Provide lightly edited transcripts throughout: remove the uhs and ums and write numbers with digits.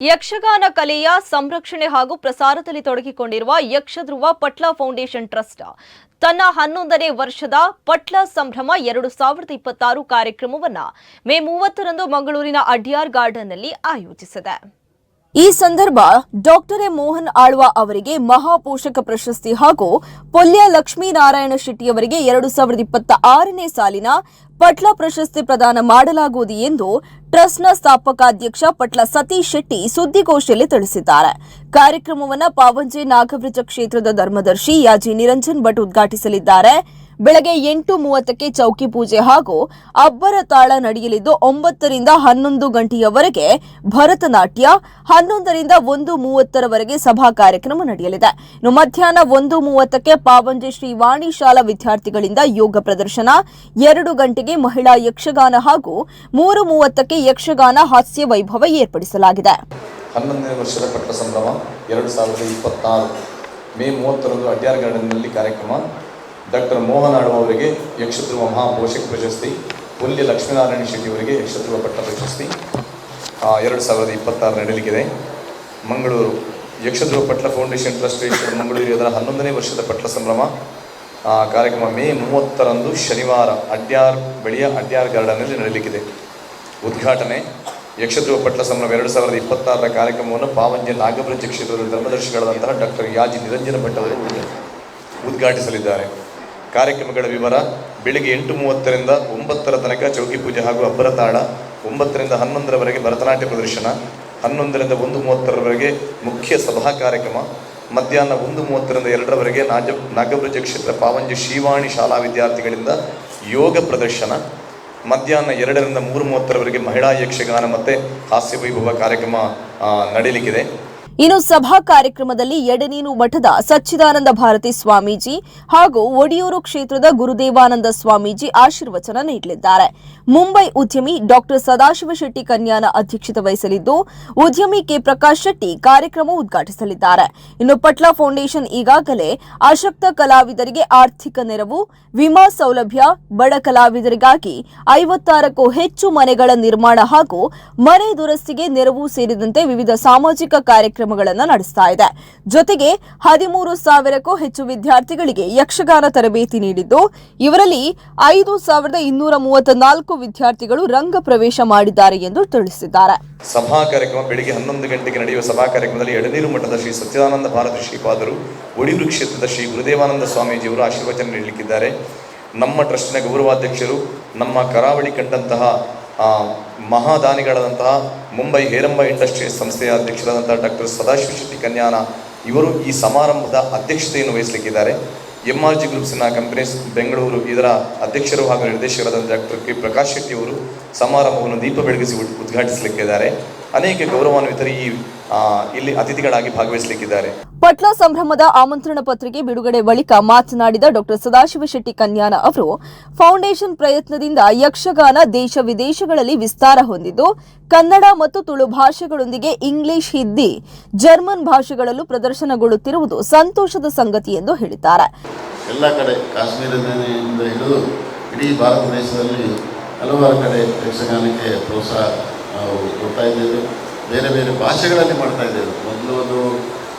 ಯಕ್ಷಗಾನ ಕಲೆಯ ಸಂರಕ್ಷಣೆ ಹಾಗೂ ಪ್ರಸಾರದಲ್ಲಿ ತೊಡಗಿಕೊಂಡಿರುವ ಯಕ್ಷಧ್ರುವ ಪಟ್ಲ ಫೌಂಡೇಶನ್ ಟ್ರಸ್ಟ್ ತನ್ನ 11ನೇ ವರ್ಷದ ಪಟ್ಲ ಸಂಭ್ರಮ 2026 ಕಾರ್ಯಕ್ರಮವನ್ನು ಮೇ 30ರಂದು ಮಂಗಳೂರಿನ ಅಡ್ಯಾರ್ ಗಾರ್ಡನ್ನಲ್ಲಿ ಆಯೋಜಿಸಿದೆ. ಈ ಸಂದರ್ಭ ಡಾಕ್ಟರ್ ಎಂ ಮೋಹನ್ ಆಳ್ವ ಅವರಿಗೆ ಮಹಾಪೋಷಕ ಪ್ರಶಸ್ತಿ ಹಾಗೂ ಪೊಲ್ಯ ಲಕ್ಷ್ಮೀನಾರಾಯಣ ಶೆಟ್ಟಿಯವರಿಗೆ 2026ನೇ ಸಾಲಿನ ಪಟ್ಲ ಪ್ರಶಸ್ತಿ ಪ್ರದಾನ ಮಾಡಲಾಗುವುದು ಎಂದು ಟ್ರಸ್ಟ್ನ ಸ್ಥಾಪಕಾಧ್ಯಕ್ಷ ಪಟ್ಲ ಸತೀಶ್ ಶೆಟ್ಟಿ ಸುದ್ದಿಗೋಷ್ಠಿಯಲ್ಲಿ ತಿಳಿಸಿದ್ದಾರೆ. ಕಾರ್ಯಕ್ರಮವನ್ನು ಪಾವಂಜೆ ನಾಗವ್ರಜ ಕ್ಷೇತ್ರದ ಧರ್ಮದರ್ಶಿ ಯಾಜಿ ನಿರಂಜನ್ ಭಟ್ ಉದ್ಘಾಟಿಸಲಿದ್ದಾರೆ. ಬೆಳಗ್ಗೆ 8:30ಕ್ಕೆ ಚೌಕಿ ಪೂಜೆ ಹಾಗೂ ಅಬ್ಬರ ತಾಳ ನಡೆಯಲಿದ್ದು 9 ರಿಂದ 11 ಗಂಟೆಯವರೆಗೆ ಭರತನಾಟ್ಯ, 11 ರಿಂದ 1:30ರವರೆಗೆ ಸಭಾ ಕಾರ್ಯಕ್ರಮ ನಡೆಯಲಿದೆ. ಇನ್ನು ಮಧ್ಯಾಹ್ನ 1:30ಕ್ಕೆ ಪಾವಂಜೆ ಶ್ರೀ ವಾಣಿ ಶಾಲಾ ವಿದ್ಯಾರ್ಥಿಗಳಿಂದ ಯೋಗ ಪ್ರದರ್ಶನ, 2 ಗಂಟೆಗೆ ಮಹಿಳಾ ಯಕ್ಷಗಾನ ಹಾಗೂ 3:30ಕ್ಕೆ ಯಕ್ಷಗಾನ ಹಾಸ್ಯ ವೈಭವ ಏರ್ಪಡಿಸಲಾಗಿದೆ. 11ನೇ ವರ್ಷದ ಪಟ್ಲ ಸಂಭ್ರಮ 2026 ಮೇ 30ರಂದು ಅಡ್ಯಾರ್ ಗಾರ್ಡನ್ನಲ್ಲಿ ಕಾರ್ಯಕ್ರಮ. ಡಾಕ್ಟರ್ ಮೋಹನ್ ಆಳ್ವ ಅವರಿಗೆ ಯಕ್ಷಧ್ರುವ ಮಹಾಪೋಷಕ ಪ್ರಶಸ್ತಿ, ಪೊಲ್ಯ ಲಕ್ಷ್ಮೀನಾರಾಯಣ ಶೆಟ್ಟಿ ಅವರಿಗೆ ಯಕ್ಷಧ್ರುವ ಪಟ್ಲ ಪ್ರಶಸ್ತಿ 2026 ನಡೆಯಲಿದೆ. ಮಂಗಳೂರು ಯಕ್ಷಧ್ರುವ ಪಟ್ಲ ಫೌಂಡೇಶನ್ ಟ್ರಸ್ಟ್ ಮಂಗಳೂರು ಇದರ 11ನೇ ವರ್ಷದ ಪಟ್ಲ ಸಂಭ್ರಮ ಕಾರ್ಯಕ್ರಮ ಮೇ 30ರಂದು ಶನಿವಾರ ಬಳಿಯ ಅಡ್ಯಾರ್ ಗಾರ್ಡನ್ನಲ್ಲಿ ನಡೆಯಲಿದೆ. ಉದ್ಘಾಟನೆ ಯಕ್ಷಧ್ರುವ ಪಟ್ಲ ಸಂಭ್ರಮ 2026ರ ಕಾರ್ಯಕ್ರಮವನ್ನು ಪಾವಂಜೆ ನಾಗವ್ರಜ ಕ್ಷೇತ್ರದ ಧರ್ಮದರ್ಶಿಗಳಾದಂತಹ ಡಾಕ್ಟರ್ ಯಾಜಿ ನಿರಂಜನ ಭಟ್ ಅವರು ಉದ್ಘಾಟಿಸಲಿದ್ದಾರೆ. ಕಾರ್ಯಕ್ರಮಗಳ ವಿವರ: ಬೆಳಿಗ್ಗೆ 8:30ರಿಂದ 9ರ ತನಕ ಚೌಕಿ ಪೂಜೆ ಹಾಗೂ ಅಬ್ಬರ ತಾಳ, 9 ರಿಂದ 11ರವರೆಗೆ ಭರತನಾಟ್ಯ ಪ್ರದರ್ಶನ, 11 ರಿಂದ 1:30ರವರೆಗೆ ಮುಖ್ಯ ಸಭಾ ಕಾರ್ಯಕ್ರಮ, ಮಧ್ಯಾಹ್ನ 1:30ರಿಂದ 2ರವರೆಗೆ ನಾಗವ್ರಜ ಕ್ಷೇತ್ರ ಪಾವಂಜೆ ಶ್ರೀವಾಣಿ ಶಾಲಾ ವಿದ್ಯಾರ್ಥಿಗಳಿಂದ ಯೋಗ ಪ್ರದರ್ಶನ, ಮಧ್ಯಾಹ್ನ 2 ರಿಂದ 3:30ರವರೆಗೆ ಮಹಿಳಾ ಯಕ್ಷಗಾನ ಮತ್ತು ಹಾಸ್ಯ ವೈಭವ ಕಾರ್ಯಕ್ರಮ ನಡೆಯಲಿದೆ. ಇನ್ನು ಸಭಾ ಕಾರ್ಯಕ್ರಮದಲ್ಲಿ ಯಡನೀರು ಮಠದ ಸಚ್ಚಿದಾನಂದ ಭಾರತಿ ಸ್ವಾಮೀಜಿ ಹಾಗೂ ಒಡಿಯೂರು ಕ್ಷೇತ್ರದ ಗುರುದೇವಾನಂದ ಸ್ವಾಮೀಜಿ ಆಶೀರ್ವಚನ ನೀಡಲಿದ್ದಾರೆ. ಮುಂಬೈ ಉದ್ಯಮಿ ಡಾಕ್ಟರ್ ಸದಾಶಿವ ಶೆಟ್ಟಿ ಕನ್ಯಾನ ಅಧ್ಯಕ್ಷತೆ ವಹಿಸಲಿದ್ದು, ಉದ್ಯಮಿ ಕೆ ಪ್ರಕಾಶ್ ಶೆಟ್ಟಿ ಕಾರ್ಯಕ್ರಮ ಉದ್ಘಾಟಿಸಲಿದ್ದಾರೆ. ಇನ್ನು ಪಟ್ಲ ಫೌಂಡೇಶನ್ ಈಗಾಗಲೇ ಅಶಕ್ತ ಕಲಾವಿದರಿಗೆ ಆರ್ಥಿಕ ನೆರವು, ವಿಮಾ ಸೌಲಭ್ಯ, ಬಡ ಕಲಾವಿದರಿಗಾಗಿ 56ಕ್ಕೂ ಹೆಚ್ಚು ಮನೆಗಳ ನಿರ್ಮಾಣ ಹಾಗೂ ಮನೆ ದುರಸ್ತಿಗೆ ನೆರವು ಸೇರಿದಂತೆ ವಿವಿಧ ಸಾಮಾಜಿಕ ಕಾರ್ಯಕ್ರಮಗಳನ್ನು ನಡೆಸ್ತಾ ಇದೆ. ಜೊತೆಗೆ 13,000ಕ್ಕೂ ಹೆಚ್ಚು ವಿದ್ಯಾರ್ಥಿಗಳಿಗೆ ಯಕ್ಷಗಾನ ತರಬೇತಿ ನೀಡಿದ್ದು, ಇವರಲ್ಲಿ 5,234 ವಿದ್ಯಾರ್ಥಿಗಳು ರಂಗ ಪ್ರವೇಶ ಮಾಡಿದ್ದಾರೆ ಎಂದು ತಿಳಿಸಿದ್ದಾರೆ. ಸಭಾ ಕಾರ್ಯಕ್ರಮ ಬೆಳಿಗ್ಗೆ 11 ಗಂಟೆಗೆ ನಡೆಯುವ ಸಭಾ ಕಾರ್ಯಕ್ರಮದಲ್ಲಿ ಯಡನೀರು ಮಠದ ಶ್ರೀ ಸಚ್ಚಿದಾನಂದ ಭಾರತಿ ಶ್ರೀಪಾದರು, ಒಡಿಯೂರು ಕ್ಷೇತ್ರದ ಶ್ರೀ ಗುರುದೇವಾನಂದ ಸ್ವಾಮೀಜಿಯವರು ಆಶೀರ್ವಚನ ನೀಡಲಿಕ್ಕಿದ್ದಾರೆ. ನಮ್ಮ ಟ್ರಸ್ಟ್ನ ಗೌರವಾಧ್ಯಕ್ಷರು, ನಮ್ಮ ಕರಾವಳಿ ಕಂಡಂತಹ ಮಹಾದಾನಿಗಳಾದಂತಹ ಮುಂಬೈ ಹೇರಂಬ ಇಂಡಸ್ಟ್ರೀಸ್ ಸಂಸ್ಥೆಯ ಅಧ್ಯಕ್ಷರಾದಂತಹ ಡಾಕ್ಟರ್ ಸದಾಶಿವ ಶೆಟ್ಟಿ ಕನ್ಯಾನ ಇವರು ಈ ಸಮಾರಂಭದ ಅಧ್ಯಕ್ಷತೆಯನ್ನು ವಹಿಸಲಿಕ್ಕಿದ್ದಾರೆ. MRG ಗ್ರೂಪ್ಸ್ನ ಕಂಪನೀಸ್ ಬೆಂಗಳೂರು ಇದರ ಅಧ್ಯಕ್ಷರು ಹಾಗೂ ನಿರ್ದೇಶಕರಾದ ಡಾಕ್ಟರ್ ಕೆ ಪ್ರಕಾಶ್ ಶೆಟ್ಟಿ ಅವರು ಸಮಾರಂಭವನ್ನು ದೀಪ ಬೆಳಗಿಸಿ ಉದ್ಘಾಟಿಸಲಿಕ್ಕಿದ್ದಾರೆ. ಅನೇಕ ಗೌರವಾನ್ವಿತರು ಇಲ್ಲಿ ಅತಿಥಿಗಳಾಗಿ ಭಾಗವಹಿಸಲಿಕ್ಕಿದ್ದಾರೆ. ಪಟ್ಲ ಸಂಭ್ರಮದ ಆಮಂತ್ರಣ ಪತ್ರಿಕೆ ಬಿಡುಗಡೆ ಬಳಿಕ ಮಾತನಾಡಿದ ಡಾಕ್ಟರ್ ಸದಾಶಿವ ಶೆಟ್ಟಿ ಕನ್ಯಾನ ಅವರು, ಫೌಂಡೇಶನ್ ಪ್ರಯತ್ನದಿಂದ ಯಕ್ಷಗಾನ ದೇಶ ವಿದೇಶಗಳಲ್ಲಿ ವಿಸ್ತಾರ ಹೊಂದಿದ್ದು, ಕನ್ನಡ ಮತ್ತು ತುಳು ಭಾಷೆಗಳೊಂದಿಗೆ ಇಂಗ್ಲಿಷ್, ಹಿಂದಿ, ಜರ್ಮನ್ ಭಾಷೆಗಳಲ್ಲೂ ಪ್ರದರ್ಶನಗೊಳ್ಳುತ್ತಿರುವುದು ಸಂತೋಷದ ಸಂಗತಿ ಎಂದು ಹೇಳಿದ್ದಾರೆ. ಎಲ್ಲ ಕಡೆ ಕಾಶ್ಮೀರದಿಂದ ಹಿಡಿದು ಇಡೀ ಭಾರತ ದೇಶದಲ್ಲಿ ಹಲವಾರು ಕಡೆ ಯಕ್ಷಗಾನಕ್ಕೆ ಪ್ರೋತ್ಸಾಹ ಕೊಡ್ತಾ ಇದ್ದೇವೆ. ಬೇರೆ ಬೇರೆ ಭಾಷೆಗಳಲ್ಲಿ ಮಾಡ್ತಾ ಇದ್ದೇವೆ. ಮೊದಲು ಅದು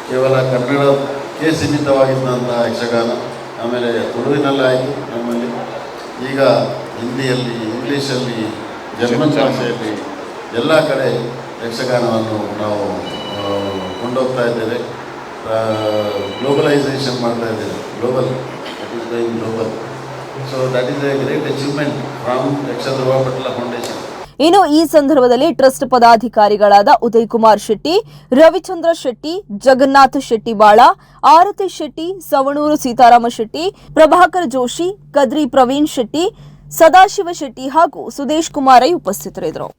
ಕೇವಲ ಕನ್ನಡಕ್ಕೆ ಸೀಮಿತವಾಗಿದ್ದಂಥ ಯಕ್ಷಗಾನ, ಆಮೇಲೆ ತುಳುವಿನಲ್ಲಿ ಆಯಿತು ನಮ್ಮಲ್ಲಿ, ಈಗ ಹಿಂದಿಯಲ್ಲಿ, ಇಂಗ್ಲೀಷಲ್ಲಿ, ಜರ್ಮನ್ ಭಾಷೆಯಲ್ಲಿ ಎಲ್ಲ ಕಡೆ ಯಕ್ಷಗಾನವನ್ನು ನಾವು ಕೊಂಡೋಗ್ತಾ ಇದ್ದೇವೆ. ಗ್ಲೋಬಲೈಸೇಷನ್ ಮಾಡ್ತಾ ಇದ್ದೇವೆ. Global, that is going global. So that is A great achievement from Yakshadhruva Patla foundation. ಇನ್ನು ಈ ಸಂದರ್ಭದಲ್ಲಿ ಟ್ರಸ್ಟ್ ಪದಾಧಿಕಾರಿಗಳಾದ ಉದಯ್ ಕುಮಾರ್ ಶೆಟ್ಟಿ, ರವಿಚಂದ್ರ ಶೆಟ್ಟಿ, ಜಗನ್ನಾಥ ಶೆಟ್ಟಿ ಬಾಳ, ಆರತಿ ಶೆಟ್ಟಿ, ಸವಣೂರು ಸೀತಾರಾಮ ಶೆಟ್ಟಿ, ಪ್ರಭಾಕರ್ ಜೋಶಿ, ಕದ್ರಿ ಪ್ರವೀಣ್ ಶೆಟ್ಟಿ, ಸದಾಶಿವ ಶೆಟ್ಟಿ ಹಾಗೂ ಸುದೇಶ್ ಕುಮಾರ್ ಉಪಸ್ಥಿತರಿದ್ದರು.